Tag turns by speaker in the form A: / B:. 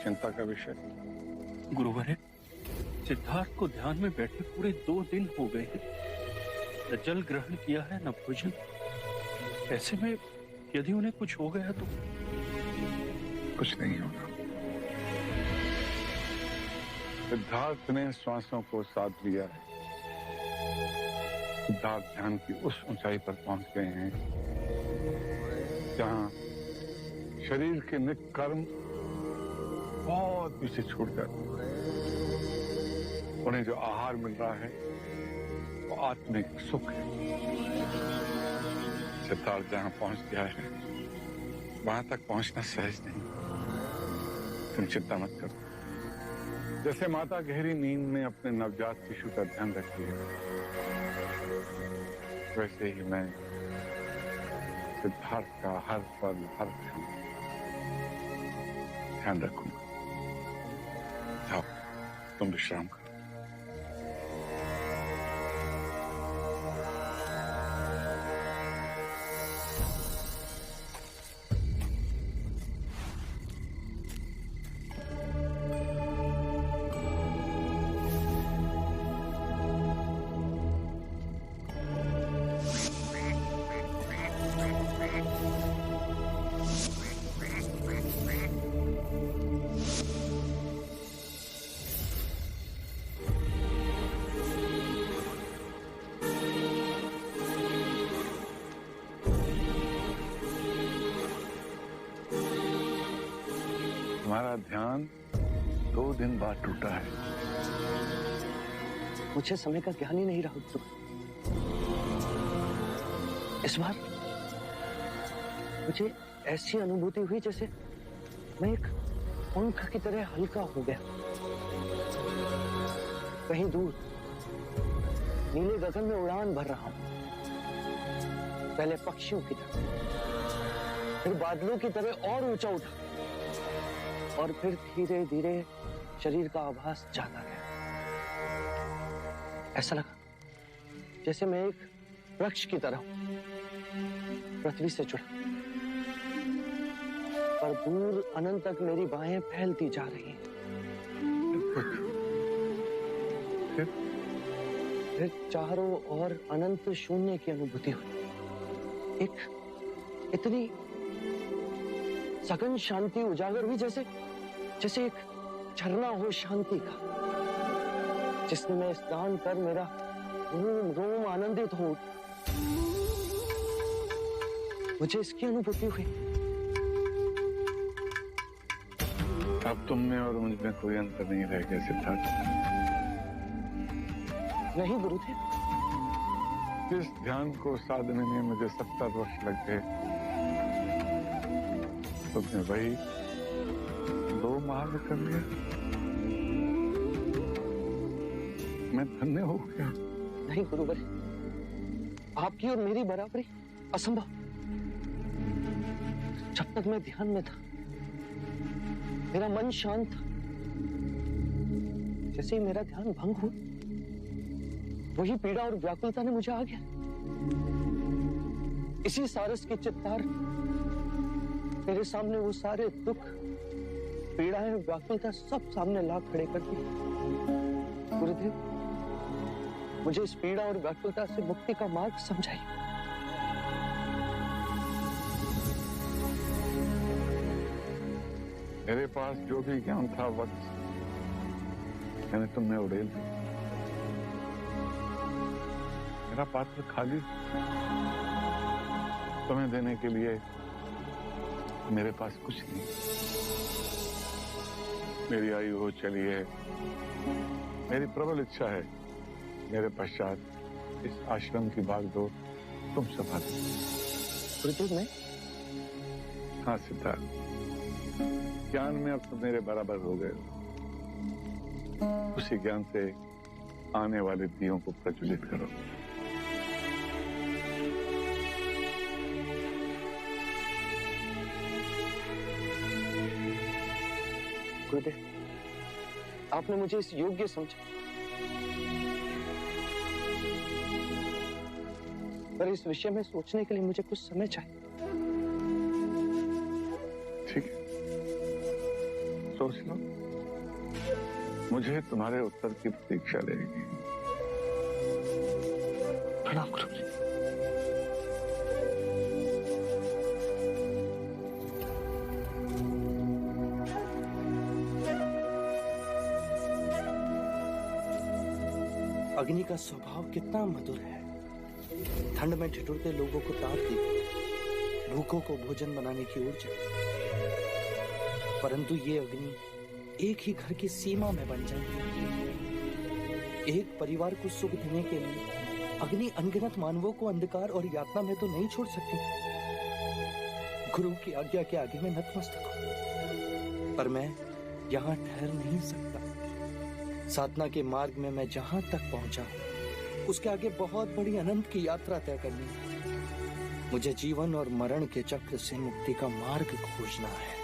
A: चिंता का विषय?
B: गुरुवर, सिद्धार्थ को ध्यान में बैठे पूरे 2 दिन हो गए हैं। न जल ग्रहण किया है न भोजन। ऐसे में यदि उन्हें कुछ हो गया तो?
A: कुछ नहीं होगा। सिद्धार्थ ने श्वासों को साथ लिया है। सिद्धार्थ ध्यान की उस ऊंचाई पर पहुंच गए हैं जहां शरीर के नित्य कर्म बहुत पीछे छूट जाते हैं। उन्हें जो आहार मिल रहा है वो आत्मिक सुख है। सिद्धार्थ जहां पहुंच गया है वहां तक पहुंचना सहज नहीं। तुम चिंता मत करो। जैसे माता गहरी नींद में अपने नवजात शिशु का ध्यान रखती है, वैसे ही मैं सिद्धार्थ का हर पल हर क्षण ध्यान रखूंगा। जाओ, तुम विश्राम करो। हमारा ध्यान 2 दिन बाद टूटा है।
C: मुझे समय का ज्ञान ही नहीं रहा गुरु। इस बार मुझे ऐसी अनुभूति हुई जैसे मैं एक पंख की तरह हल्का हो गया। कहीं दूर नीले गगन में उड़ान भर रहा हूं। पहले पक्षियों की तरह, फिर बादलों की तरह और ऊंचा उठा, और फिर धीरे धीरे शरीर का आभास जाता गया। ऐसा लगा जैसे मैं एक वृक्ष की तरह पृथ्वी से जुड़ा, पर दूर अनंत तक मेरी बाहें फैलती जा रही हैं। फिर चारों ओर अनंत शून्य की अनुभूति हुई। एक इतनी सघन शांति उजागर हुई जैसे एक झरना हो शांति का, जिसमें मैं स्नान कर मेरा रोम रोम आनंदित हो। मुझे इसकी अनुभूति हुई।
A: अब तुम में और मुझ में कोई अंतर नहीं रह गया सिद्धार्थ।
C: नहीं गुरुदेव।
A: जिस ध्यान को साधने में मुझे 70 वर्ष लग गए, तुमने वही 2 माह में कर लिया। मैं धन्य हो गया।
C: नहीं गुरुवर, आपकी और मेरी बराबरी असंभव। जब तक मैं ध्यान में था मेरा मन शांत था। जैसे ही मेरा ध्यान भंग हुआ, वही पीड़ा और व्याकुलता ने मुझे आ गया। इसी सारस की चित्तार मेरे सामने वो सारे दुख, पीड़ाएं, व्याकुलता सब सामने ला खड़े कर दी। गुरुदेव, मुझे इस पीड़ा और व्याकुलता से मुक्ति का मार्ग समझाइए।
A: मेरे पास जो भी ज्ञान था वक्त मैंने तुम्हें उड़ेल दिया। मेरा पात्र खाली, तुम्हें देने के लिए मेरे पास कुछ नहीं। मेरी आयु हो चली है, मेरी प्रबल इच्छा है मेरे पश्चात इस आश्रम की भागदौड़ तुम संभालो।
C: गुरुदेव, मैं?
A: हाँ सिद्धार्थ, ज्ञान में अब तुम मेरे बराबर हो गए। उसी ज्ञान से आने वाले दियों को प्रज्वलित करो।
C: गुरुदेव, आपने मुझे इस योग्य समझा, पर इस विषय में सोचने के लिए मुझे कुछ समय चाहिए।
A: ठीक है, सोच लो, मुझे तुम्हारे उत्तर की प्रतीक्षा रहेगी।
C: प्रणाम गुरुजी। अग्नि का स्वभाव कितना मधुर है। ठंड में ठिठुरते लोगों को ताप देती, भूखों को भोजन बनाने की ऊर्जा। परंतु ये अग्नि एक ही घर की सीमा में बन जाती है। एक परिवार को सुख देने के लिए अग्नि अनगिनत मानवों को अंधकार और यातना में तो नहीं छोड़ सकती। गुरु की आज्ञा के आगे मैं नतमस्तक हूं, पर मैं यहाँ ठहर नहीं सकता। साधना के मार्ग में मैं जहां तक पहुंचा हूं, उसके आगे बहुत बड़ी अनंत की यात्रा तय करनी है। मुझे जीवन और मरण के चक्र से मुक्ति का मार्ग खोजना है।